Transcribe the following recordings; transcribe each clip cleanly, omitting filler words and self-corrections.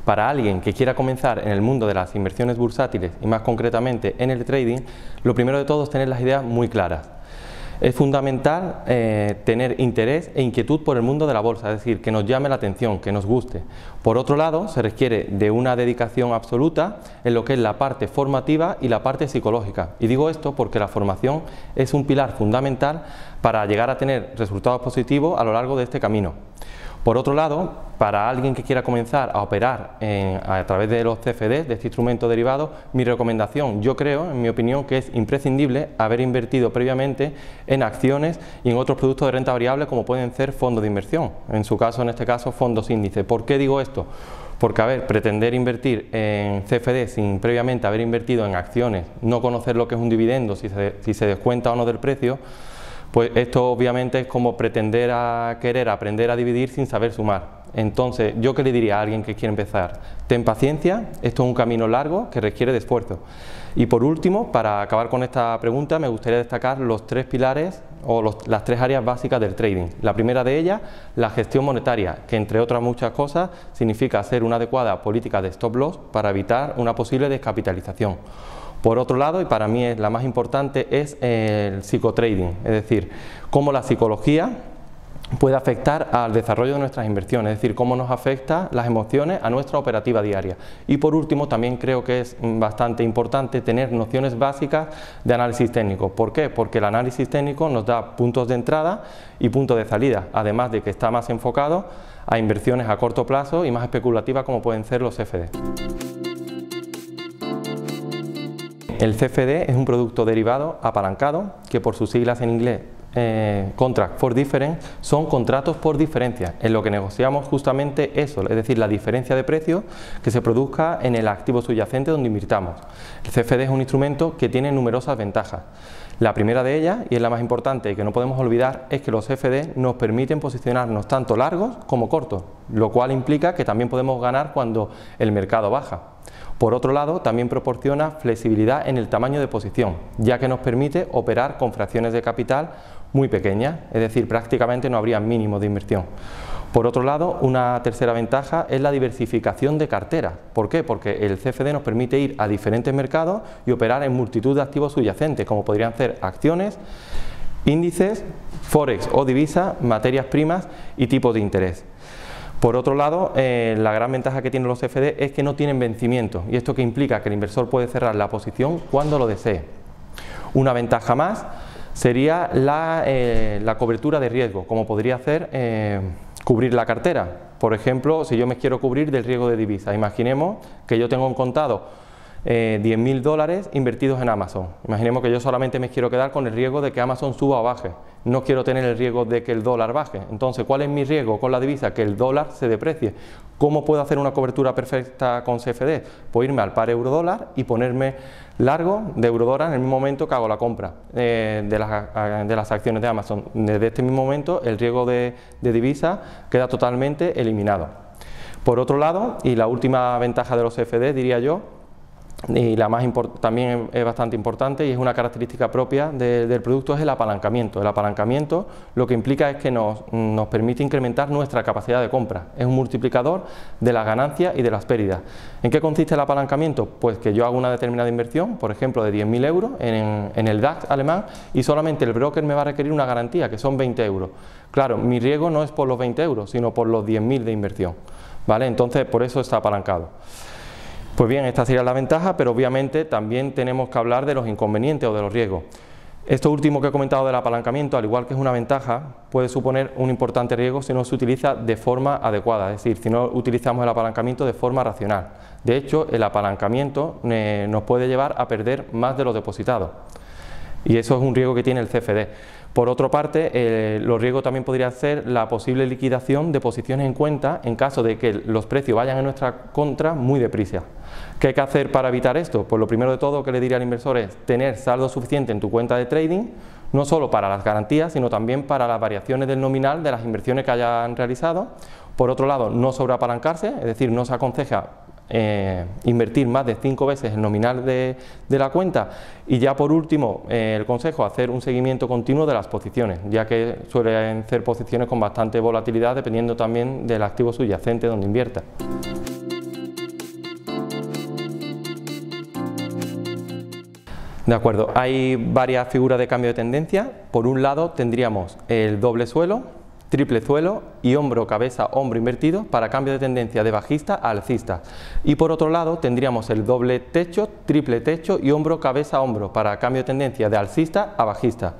Para alguien que quiera comenzar en el mundo de las inversiones bursátiles y más concretamente en el trading, lo primero de todo es tener las ideas muy claras. Es fundamental tener interés e inquietud por el mundo de la bolsa, es decir, que nos llame la atención, que nos guste. Por otro lado, se requiere de una dedicación absoluta en lo que es la parte formativa y la parte psicológica. Y digo esto porque la formación es un pilar fundamental para llegar a tener resultados positivos a lo largo de este camino. Por otro lado, para alguien que quiera comenzar a operar a través de los CFDs, de este instrumento derivado, mi recomendación, yo creo, en mi opinión, que es imprescindible haber invertido previamente en acciones y en otros productos de renta variable como pueden ser fondos de inversión, en su caso, en este caso, fondos índice. ¿Por qué digo esto? Porque, a ver, pretender invertir en CFD sin previamente haber invertido en acciones, no conocer lo que es un dividendo, si se descuenta o no del precio, pues esto obviamente es como pretender querer aprender a dividir sin saber sumar. Entonces, ¿yo qué le diría a alguien que quiere empezar? Ten paciencia, esto es un camino largo que requiere de esfuerzo. Y por último, para acabar con esta pregunta, me gustaría destacar los tres pilares o las tres áreas básicas del trading. La primera de ellas, la gestión monetaria, que entre otras muchas cosas significa hacer una adecuada política de stop loss para evitar una posible descapitalización. Por otro lado, y para mí es la más importante, es el psicotrading, es decir, cómo la psicología puede afectar al desarrollo de nuestras inversiones, es decir, cómo nos afecta las emociones a nuestra operativa diaria. Y por último, también creo que es bastante importante tener nociones básicas de análisis técnico. ¿Por qué? Porque el análisis técnico nos da puntos de entrada y puntos de salida, además de que está más enfocado a inversiones a corto plazo y más especulativas como pueden ser los CFD. El CFD es un producto derivado apalancado que por sus siglas en inglés Contract for Difference son contratos por diferencia, en lo que negociamos justamente eso, es decir, la diferencia de precio que se produzca en el activo subyacente donde invirtamos. El CFD es un instrumento que tiene numerosas ventajas. La primera de ellas, y es la más importante y que no podemos olvidar, es que los CFD nos permiten posicionarnos tanto largos como cortos, lo cual implica que también podemos ganar cuando el mercado baja. Por otro lado, también proporciona flexibilidad en el tamaño de posición, ya que nos permite operar con fracciones de capital muy pequeñas, es decir, prácticamente no habría mínimos de inversión. Por otro lado, una tercera ventaja es la diversificación de cartera. ¿Por qué? Porque el CFD nos permite ir a diferentes mercados y operar en multitud de activos subyacentes, como podrían ser acciones, índices, forex o divisas, materias primas y tipos de interés. Por otro lado, la gran ventaja que tienen los CFD es que no tienen vencimiento, y esto que implica que el inversor puede cerrar la posición cuando lo desee. Una ventaja más sería la cobertura de riesgo, como podría hacer cubrir la cartera. Por ejemplo, si yo me quiero cubrir del riesgo de divisa, imaginemos que yo tengo en contado 10.000 dólares invertidos en Amazon. Imaginemos que yo solamente me quiero quedar con el riesgo de que Amazon suba o baje. No quiero tener el riesgo de que el dólar baje. Entonces, ¿cuál es mi riesgo con la divisa? Que el dólar se deprecie. ¿Cómo puedo hacer una cobertura perfecta con CFD? Pues irme al par euro-dólar y ponerme largo de euro-dólar en el mismo momento que hago la compra de las acciones de Amazon. Desde este mismo momento, el riesgo de divisa queda totalmente eliminado. Por otro lado, y la última ventaja de los CFD, diría yo, y la más también es bastante importante y es una característica propia del producto, es el apalancamiento. El apalancamiento lo que implica es que nos permite incrementar nuestra capacidad de compra. Es un multiplicador de las ganancias y de las pérdidas. ¿En qué consiste el apalancamiento? Pues que yo hago una determinada inversión, por ejemplo de 10.000 euros en el DAX alemán, y solamente el broker me va a requerir una garantía, que son 20 euros. Claro, mi riesgo no es por los 20 euros, sino por los 10.000 de inversión, ¿vale? Entonces, por eso está apalancado. Pues bien, esta sería la ventaja, pero obviamente también tenemos que hablar de los inconvenientes o de los riesgos. Esto último que he comentado del apalancamiento, al igual que es una ventaja, puede suponer un importante riesgo si no se utiliza de forma adecuada, es decir, si no utilizamos el apalancamiento de forma racional. De hecho, el apalancamiento nos puede llevar a perder más de lo depositado, y eso es un riesgo que tiene el CFD. Por otra parte, los riesgos también podrían ser la posible liquidación de posiciones en cuenta en caso de que los precios vayan en nuestra contra muy deprisa. ¿Qué hay que hacer para evitar esto? Pues lo primero de todo que le diría al inversor es tener saldo suficiente en tu cuenta de trading, no solo para las garantías, sino también para las variaciones del nominal de las inversiones que hayan realizado. Por otro lado, no sobreapalancarse, es decir, no se aconseja invertir más de 5 veces el nominal de la cuenta. Y ya por último, el consejo, hacer un seguimiento continuo de las posiciones, ya que suelen ser posiciones con bastante volatilidad dependiendo también del activo subyacente donde invierta. De acuerdo, hay varias figuras de cambio de tendencia. Por un lado tendríamos el doble suelo, triple suelo y hombro, cabeza, hombro invertido para cambio de tendencia de bajista a alcista. Y por otro lado tendríamos el doble techo, triple techo y hombro, cabeza, hombro para cambio de tendencia de alcista a bajista.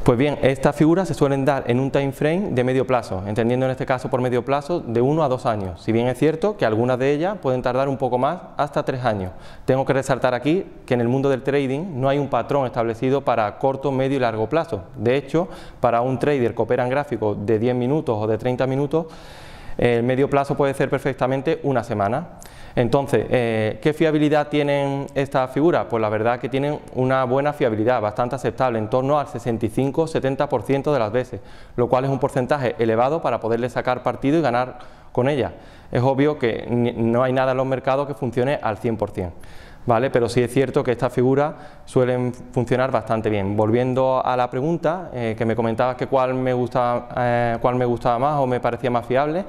Pues bien, estas figuras se suelen dar en un time frame de medio plazo, entendiendo en este caso por medio plazo de 1 a 2 años, si bien es cierto que algunas de ellas pueden tardar un poco más, hasta 3 años. Tengo que resaltar aquí que en el mundo del trading no hay un patrón establecido para corto, medio y largo plazo. De hecho, para un trader que opera en gráficos de 10 minutos o de 30 minutos, el medio plazo puede ser perfectamente una semana. Entonces, ¿qué fiabilidad tienen estas figuras? Pues la verdad que tienen una buena fiabilidad, bastante aceptable, en torno al 65-70% de las veces, lo cual es un porcentaje elevado para poderle sacar partido y ganar con ellas. Es obvio que no hay nada en los mercados que funcione al 100%. ¿Vale? Pero sí es cierto que estas figuras suelen funcionar bastante bien. Volviendo a la pregunta, que me comentabas que cuál me gustaba más o me parecía más fiable,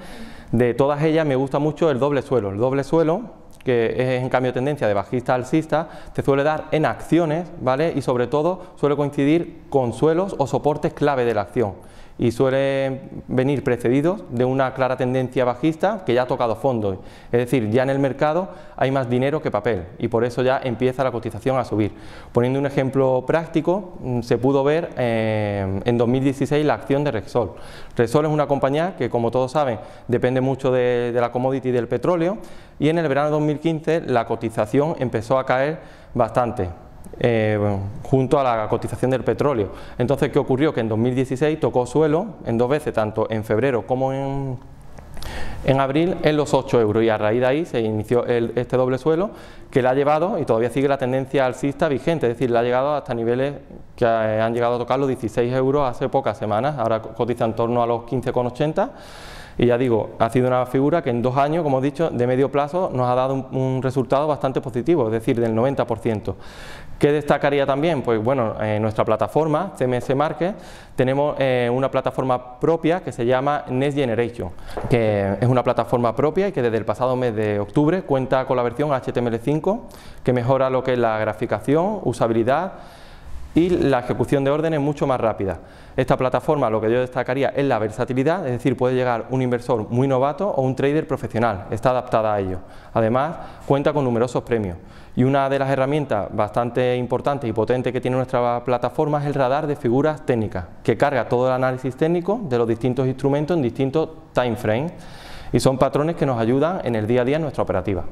de todas ellas me gusta mucho el doble suelo. El doble suelo, que es en cambio de tendencia de bajista a alcista, te suele dar en acciones, ¿vale? Y sobre todo suele coincidir con suelos o soportes clave de la acción. Y suele venir precedidos de una clara tendencia bajista que ya ha tocado fondo, es decir, ya en el mercado hay más dinero que papel y por eso ya empieza la cotización a subir. Poniendo un ejemplo práctico, se pudo ver en 2016 la acción de Repsol. Repsol es una compañía que, como todos saben, depende mucho de la commodity del petróleo y en el verano de 2015 la cotización empezó a caer bastante. Junto a la cotización del petróleo. Entonces, ¿qué ocurrió? Que en 2016 tocó suelo en 2 veces, tanto en febrero como en abril, en los 8 euros y a raíz de ahí se inició este doble suelo que le ha llevado, y todavía sigue la tendencia alcista vigente, es decir, le ha llegado hasta niveles que han llegado a tocar los 16 euros hace pocas semanas, ahora cotiza en torno a los 15,80. Y ya digo, ha sido una figura que en 2 años, como he dicho, de medio plazo nos ha dado un resultado bastante positivo, es decir, del 90%. ¿Qué destacaría también? Pues bueno, en nuestra plataforma, CMS Market, tenemos una plataforma propia que se llama Next Generation, que es una plataforma propia y que desde el pasado mes de octubre cuenta con la versión HTML5, que mejora lo que es la graficación, usabilidad y la ejecución de órdenes mucho más rápida. Esta plataforma, lo que yo destacaría es la versatilidad, es decir, puede llegar un inversor muy novato o un trader profesional, está adaptada a ello. Además, cuenta con numerosos premios. Y una de las herramientas bastante importantes y potentes que tiene nuestra plataforma es el radar de figuras técnicas, que carga todo el análisis técnico de los distintos instrumentos en distintos time frames. Y son patrones que nos ayudan en el día a día en nuestra operativa.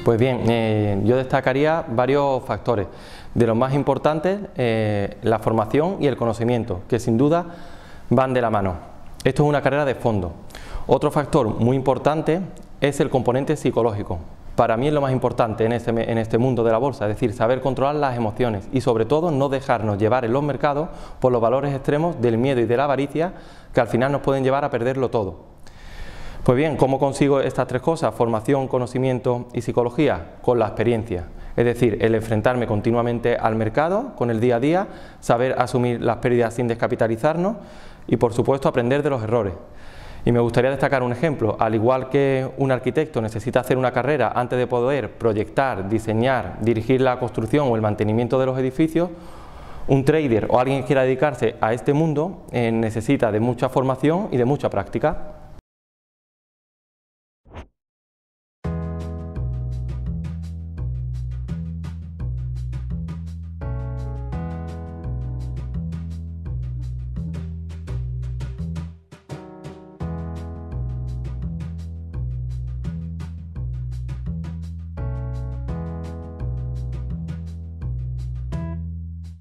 Pues bien, yo destacaría varios factores. De los más importantes, la formación y el conocimiento, que sin duda van de la mano. Esto es una carrera de fondo. Otro factor muy importante es el componente psicológico. Para mí es lo más importante en este mundo de la bolsa, es decir, saber controlar las emociones y sobre todo no dejarnos llevar en los mercados por los valores extremos del miedo y de la avaricia que al final nos pueden llevar a perderlo todo. Pues bien, ¿cómo consigo estas 3 cosas? Formación, conocimiento y psicología, con la experiencia. Es decir, el enfrentarme continuamente al mercado, con el día a día, saber asumir las pérdidas sin descapitalizarnos y, por supuesto, aprender de los errores. Y me gustaría destacar un ejemplo. Al igual que un arquitecto necesita hacer una carrera antes de poder proyectar, diseñar, dirigir la construcción o el mantenimiento de los edificios, un trader o alguien que quiera dedicarse a este mundo necesita de mucha formación y de mucha práctica.